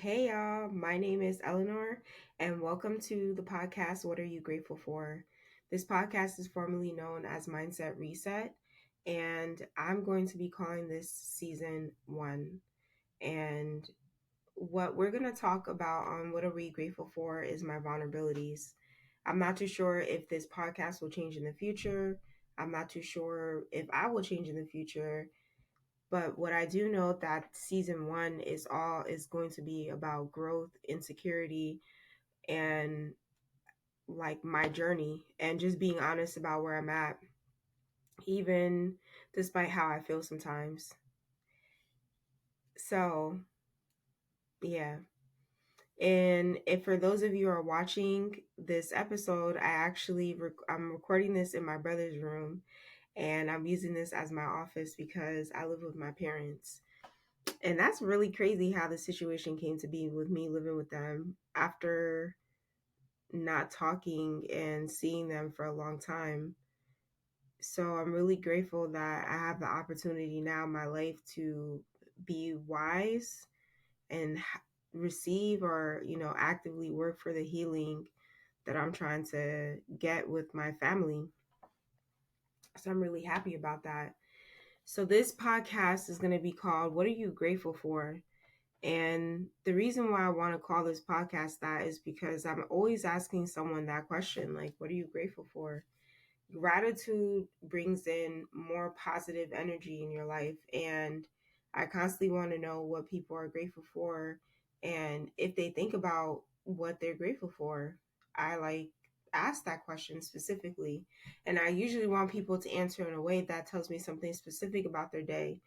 Hey y'all, my name is Eleanor, and welcome to the podcast, What Are You Grateful For? This podcast is formerly known as Mindset Reset, and I'm going to be calling this season one. And what we're going to talk about on What Are We Grateful For is my vulnerabilities. I'm not too sure if this podcast will change in the future. I'm not too sure if I will change in the future, but what I do know that season one is going to be about growth, insecurity, and like my journey and just being honest about where I'm at, even despite how I feel sometimes. So yeah. And if for those of you who are watching this episode, I'm recording this in my brother's room, and I'm using this as my office because I live with my parents. And that's really crazy how the situation came to be with me living with them after not talking and seeing them for a long time. So I'm really grateful that I have the opportunity now in my life to be wise and receive or, actively work for the healing that I'm trying to get with my family. So I'm really happy about that. So this podcast is going to be called What Are You Grateful For? And the reason why I want to call this podcast that is because I'm always asking someone that question, like, what are you grateful for? Gratitude brings in more positive energy in your life. And I constantly want to know what people are grateful for. And if they think about what they're grateful for, I like ask that question specifically. And I usually want people to answer in a way that tells me something specific about their day,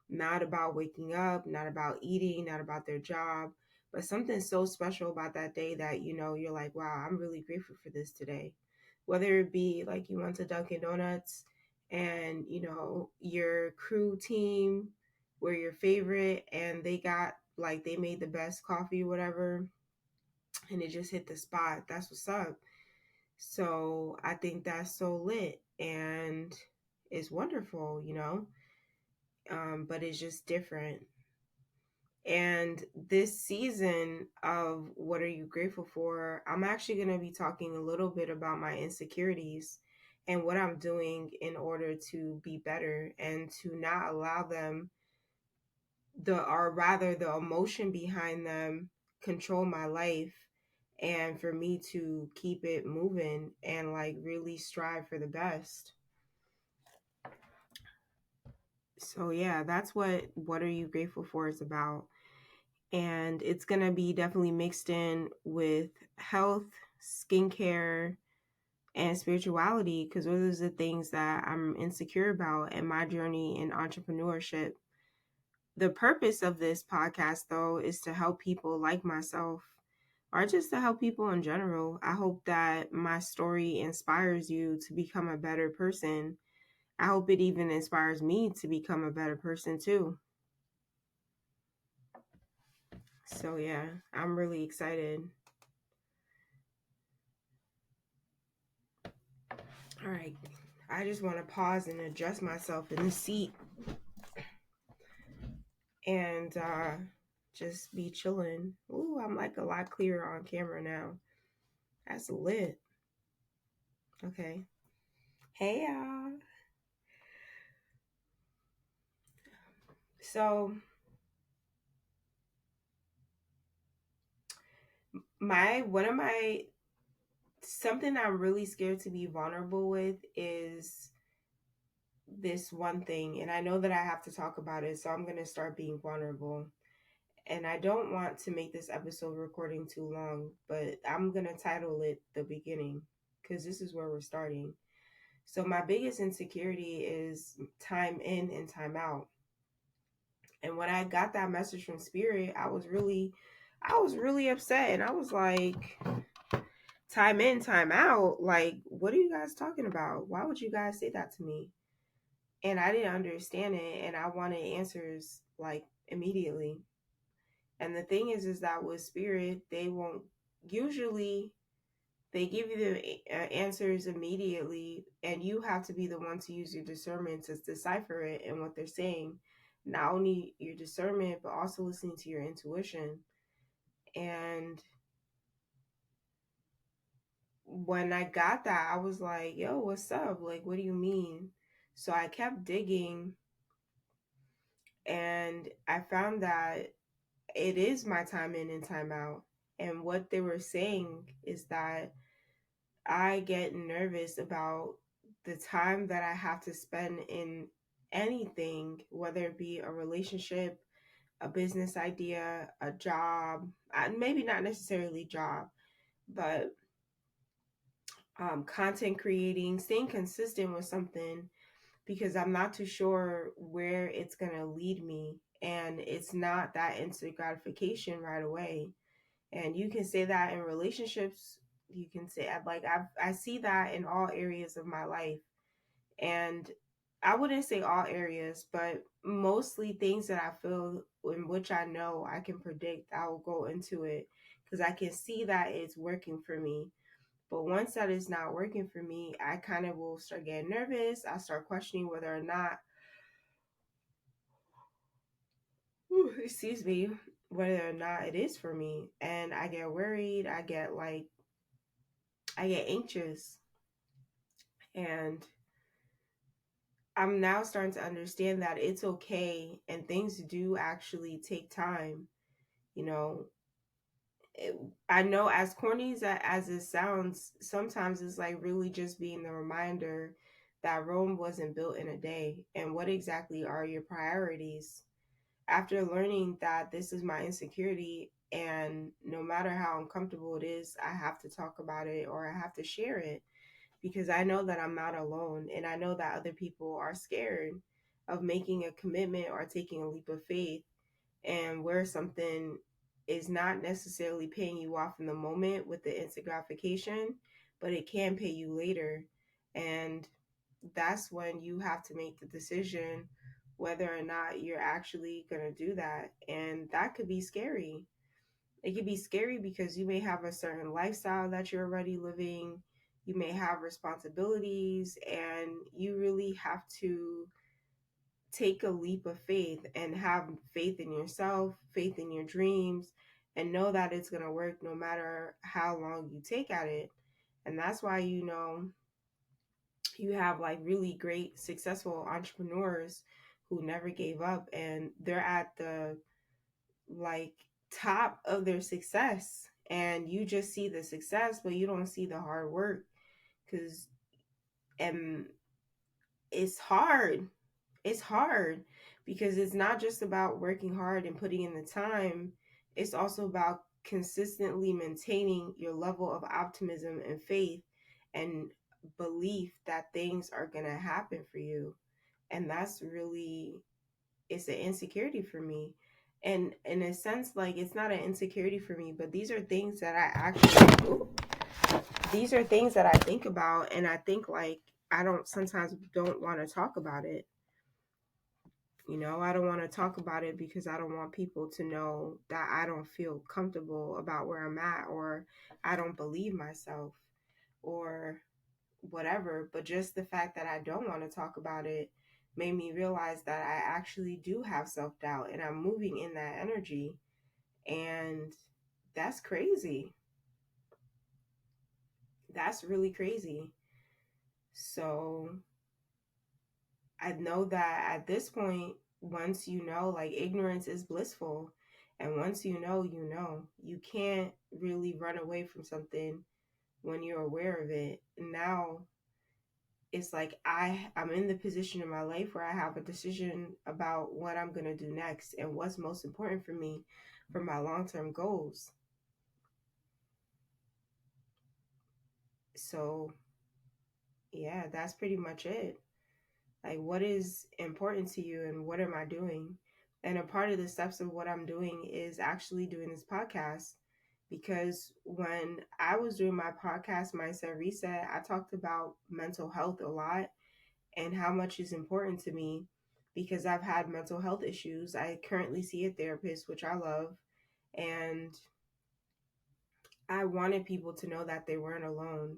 not about waking up, not about eating, not about their job, but something so special about that day that, you're like, wow, I'm really grateful for this today. Whether it be like you went to Dunkin' Donuts and, your crew team were your favorite and they made the best coffee or whatever, and it just hit the spot. That's what's up. So I think that's so lit and it's wonderful. But it's just different. And this season of What Are You Grateful For? I'm actually going to be talking a little bit about my insecurities and what I'm doing in order to be better and to not allow them, or rather, the emotion behind them control my life, and for me to keep it moving and like really strive for the best. So yeah, that's what Are You Grateful For is about. And it's going to be definitely mixed in with health, skincare, and spirituality because those are the things that I'm insecure about in my journey in entrepreneurship. The purpose of this podcast, though, is to help people like myself or just to help people in general. I hope that my story inspires you to become a better person. I hope it even inspires me to become a better person too. So, yeah, I'm really excited. All right. I just want to pause and adjust myself in the seat and just be chilling. Ooh, I'm like a lot clearer on camera now. That's lit. Okay. Hey, y'all. So, one of my, something I'm really scared to be vulnerable with is this one thing. And I know that I have to talk about it. So, I'm going to start being vulnerable. And I don't want to make this episode recording too long, but I'm going to title it The Beginning because this is where we're starting. So my biggest insecurity is time in and time out. And when I got that message from Spirit, I was really upset and I was like, time in, time out. Like, what are you guys talking about? Why would you guys say that to me? And I didn't understand it and I wanted answers like immediately. And the thing is that with Spirit, they won't usually they give you the answers immediately, and you have to be the one to use your discernment to decipher it and what they're saying. Not only your discernment, but also listening to your intuition. And when I got that, I was like, yo, what's up? Like, what do you mean? So I kept digging, and I found that it is my time in and time out. And what they were saying is that I get nervous about the time that I have to spend in anything, whether it be a relationship, a business idea, a job, maybe not necessarily job, but content creating, staying consistent with something, because I'm not too sure where it's going to lead me. And it's not that instant gratification right away. And you can say that in relationships. You can say, I see that in all areas of my life. And I wouldn't say all areas, but mostly things that I feel in which I know I can predict, I will go into it because I can see that it's working for me. But once that is not working for me, I kind of will start getting nervous. I start questioning whether or not, excuse me, whether or not it is for me. And I get worried. I get anxious. And I'm now starting to understand that it's okay and things do actually take time. You know, it, I know as corny as it sounds, sometimes it's like really just being the reminder that Rome wasn't built in a day. And what exactly are your priorities? After learning that this is my insecurity, and no matter how uncomfortable it is, I have to talk about it or I have to share it because I know that I'm not alone and I know that other people are scared of making a commitment or taking a leap of faith, and where something is not necessarily paying you off in the moment with the instant gratification, but it can pay you later. And that's when you have to make the decision whether or not you're actually going to do that. And that could be scary. It could be scary because you may have a certain lifestyle that you're already living. You may have responsibilities, and you really have to take a leap of faith and have faith in yourself, faith in your dreams, and know that it's going to work no matter how long you take at it. And that's why, you have like really great, successful entrepreneurs who never gave up and they're at the like top of their success. And you just see the success, but you don't see the hard work because, and it's hard. It's hard because it's not just about working hard and putting in the time, it's also about consistently maintaining your level of optimism and faith and belief that things are going to happen for you. And that's really, it's an insecurity for me. And in a sense, like it's not an insecurity for me, but these are things that I actually, these are things that I think about, and I think like I don't sometimes don't want to talk about it. I don't want to talk about it because I don't want people to know that I don't feel comfortable about where I'm at, or I don't believe myself, or whatever. But just the fact that I don't want to talk about it made me realize that I actually do have self doubt and I'm moving in that energy. And that's crazy. That's really crazy. So I know that at this point, once you know, like ignorance is blissful. And once you know, you know. You can't really run away from something when you're aware of it. Now it's like I'm in the position in my life where I have a decision about what I'm going to do next and what's most important for me for my long-term goals. So, yeah, that's pretty much it. Like, what is important to you and what am I doing? And a part of the steps of what I'm doing is actually doing this podcast. Because when I was doing my podcast, Mindset Reset, I talked about mental health a lot and how much is important to me because I've had mental health issues. I currently see a therapist, which I love. And I wanted people to know that they weren't alone.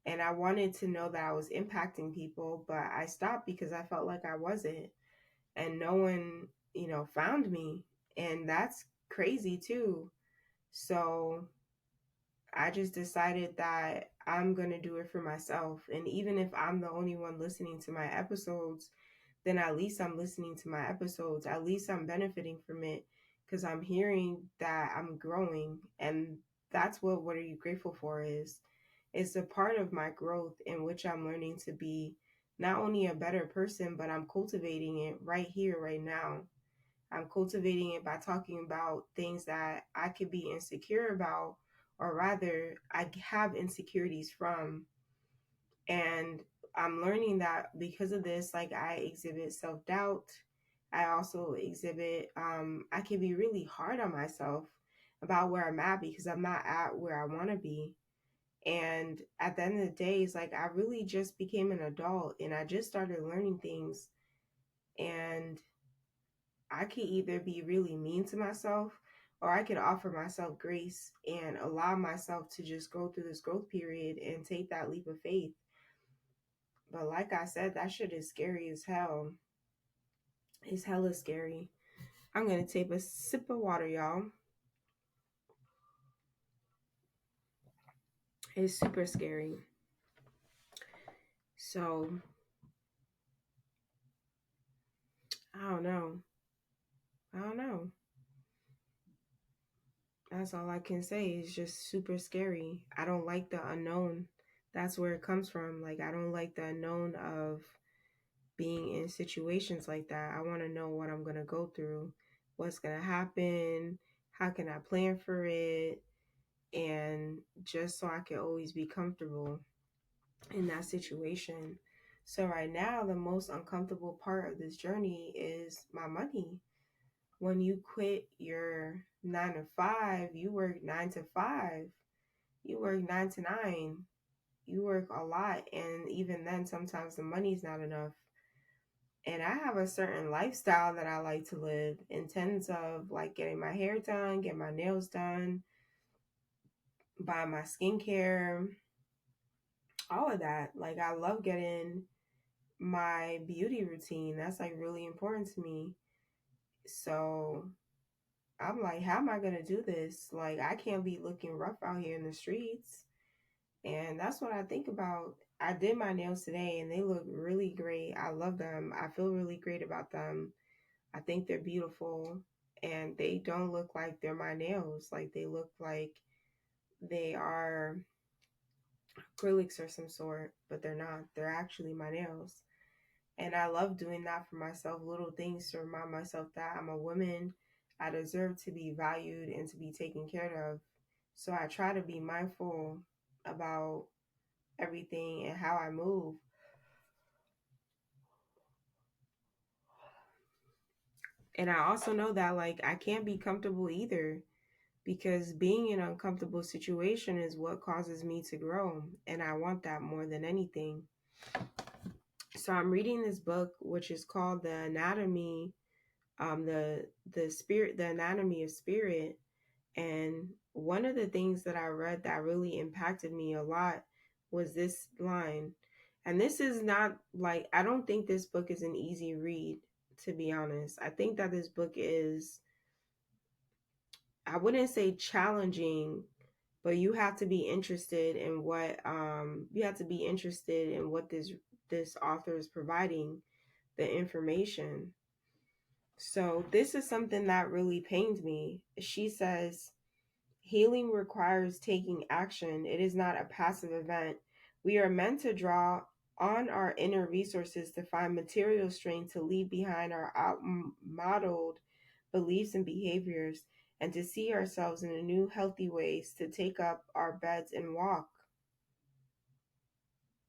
And I wanted to know that I was impacting people, but I stopped because I felt like I wasn't. And no one, found me. And that's crazy too. So I just decided that I'm going to do it for myself. And even if I'm the only one listening to my episodes, then at least I'm listening to my episodes. At least I'm benefiting from it because I'm hearing that I'm growing. And that's what Are You Grateful For is. It's a part of my growth in which I'm learning to be not only a better person, but I'm cultivating it right here, right now. I'm cultivating it by talking about things that I could be insecure about, or rather, I have insecurities from. And I'm learning that because of this, like I exhibit self doubt. I also exhibit, I can be really hard on myself about where I'm at because I'm not at where I want to be. And at the end of the day, it's like I really just became an adult and I just started learning things. And I could either be really mean to myself or I could offer myself grace and allow myself to just go through this growth period and take that leap of faith. But like I said, that shit is scary as hell. It's hella scary. I'm going to take a sip of water, y'all. It's super scary. So, I don't know. I don't know. That's all I can say. It's just super scary. I don't like the unknown. That's where it comes from. Like, I don't like the unknown of being in situations like that. I want to know what I'm going to go through, what's going to happen, how can I plan for it, and just so I can always be comfortable in that situation. So, right now, the most uncomfortable part of this journey is my money. When you quit your 9 to 5, you work 9 to 5, you work 9 to 9, you work a lot. And even then, sometimes the money's not enough. And I have a certain lifestyle that I like to live in terms of like getting my hair done, get my nails done, buy my skincare, all of that. Like I love getting my beauty routine. That's like really important to me. So I'm like, how am I gonna do this? Like I can't be looking rough out here in the streets. And that's what I think about. I did my nails today and they look really great. I love them. I feel really great about them. I think they're beautiful and they don't look like they're my nails. Like they look like they are acrylics or some sort, but they're not. They're actually my nails. And I love doing that for myself, little things to remind myself that I'm a woman. I deserve to be valued and to be taken care of. So I try to be mindful about everything and how I move. And I also know that like I can't be comfortable either because being in an uncomfortable situation is what causes me to grow and I want that more than anything. So I'm reading this book which is called The Anatomy the Spirit, The Anatomy of Spirit. And one of the things that I read that really impacted me a lot was this line. And this is not like, I don't think this book is an easy read, to be honest. I think that this book is, I wouldn't say challenging, but you have to be interested in what this author is providing, the information. So this is something that really pains me. She says, healing requires taking action. It is not a passive event. We are meant to draw on our inner resources to find material strength to leave behind our outmodeled beliefs and behaviors and to see ourselves in a new healthy ways to take up our beds and walk.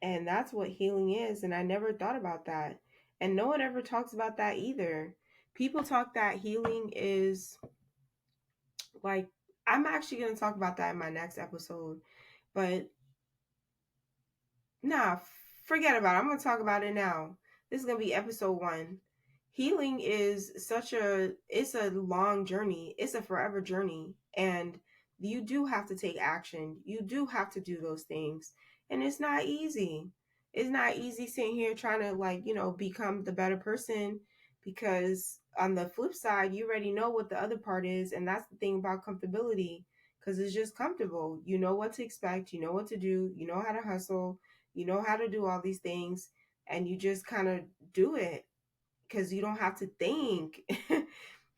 And that's what healing is. And I never thought about that. And no one ever talks about that either. People talk that healing is like, I'm actually going to talk about that in my next episode. But nah, forget about it. I'm going to talk about it now. This is going to be episode 1. Healing is it's a long journey. It's a forever journey. And you do have to take action. You do have to do those things. And it's not easy. It's not easy sitting here trying to like, become the better person because on the flip side, you already know what the other part is. And that's the thing about comfortability. because it's just comfortable. You know what to expect, you know what to do, you know how to hustle, you know how to do all these things, and you just kind of do it because you don't have to think.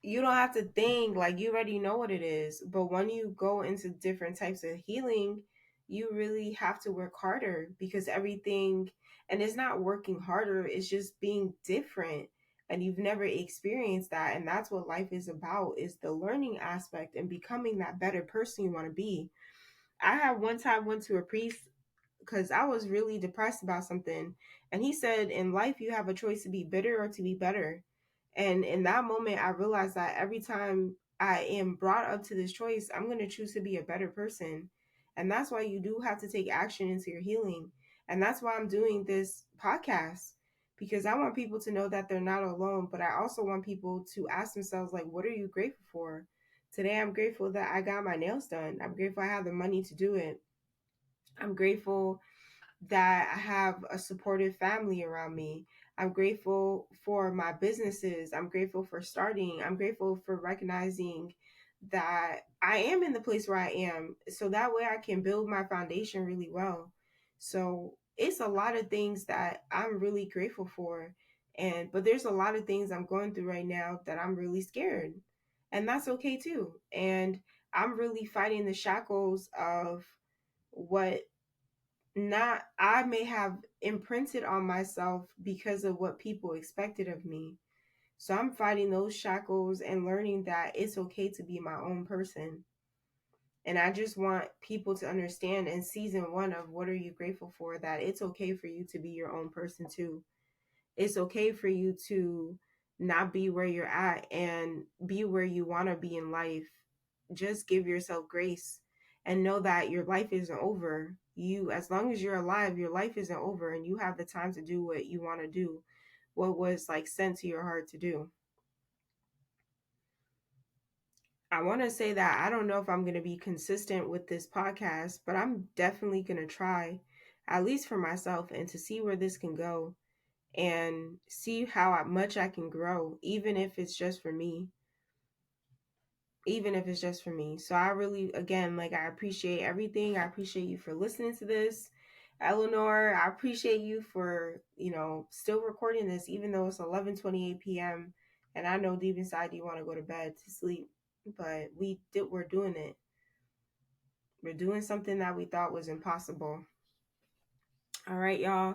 You don't have to think, like you already know what it is. But when you go into different types of healing, you really have to work harder because everything, and it's not working harder, it's just being different. And you've never experienced that. And that's what life is about, is the learning aspect and becoming that better person you want to be. I had one time went to a priest because I was really depressed about something. And he said, in life, you have a choice to be bitter or to be better. And in that moment, I realized that every time I am brought up to this choice, I'm going to choose to be a better person. And that's why you do have to take action into your healing. And that's why I'm doing this podcast, because I want people to know that they're not alone. But I also want people to ask themselves, like, what are you grateful for? Today, I'm grateful that I got my nails done. I'm grateful I have the money to do it. I'm grateful that I have a supportive family around me. I'm grateful for my businesses. I'm grateful for starting. I'm grateful for recognizing that I am in the place where I am. So that way I can build my foundation really well. So it's a lot of things that I'm really grateful for. But there's a lot of things I'm going through right now that I'm really scared. And that's okay too. And I'm really fighting the shackles of what not I may have imprinted on myself because of what people expected of me. So I'm fighting those shackles and learning that it's okay to be my own person. And I just want people to understand in season 1 of What Are You Grateful For, that it's okay for you to be your own person too. It's okay for you to not be where you're at and be where you want to be in life. Just give yourself grace and know that your life isn't over. As long as you're alive, your life isn't over, and you have the time to do what you want to do, what was like sent to your heart to do. I want to say that I don't know if I'm going to be consistent with this podcast, but I'm definitely going to try, at least for myself, and to see where this can go and see how much I can grow, even if it's just for me. Even if it's just for me. So I really, again, like, I appreciate everything. I appreciate you for listening to this. Eleanor, I appreciate you for, still recording this, even though it's 11:28 p.m. And I know deep inside you want to go to bed to sleep, but we're doing it. We're doing something that we thought was impossible. All right, y'all.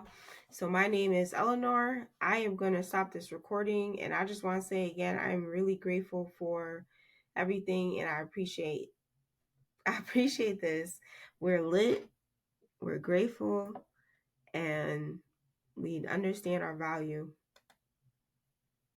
So my name is Eleanor. I am going to stop this recording. And I just want to say again, I'm really grateful for everything. And I appreciate this. We're lit. We're grateful. And we understand our value.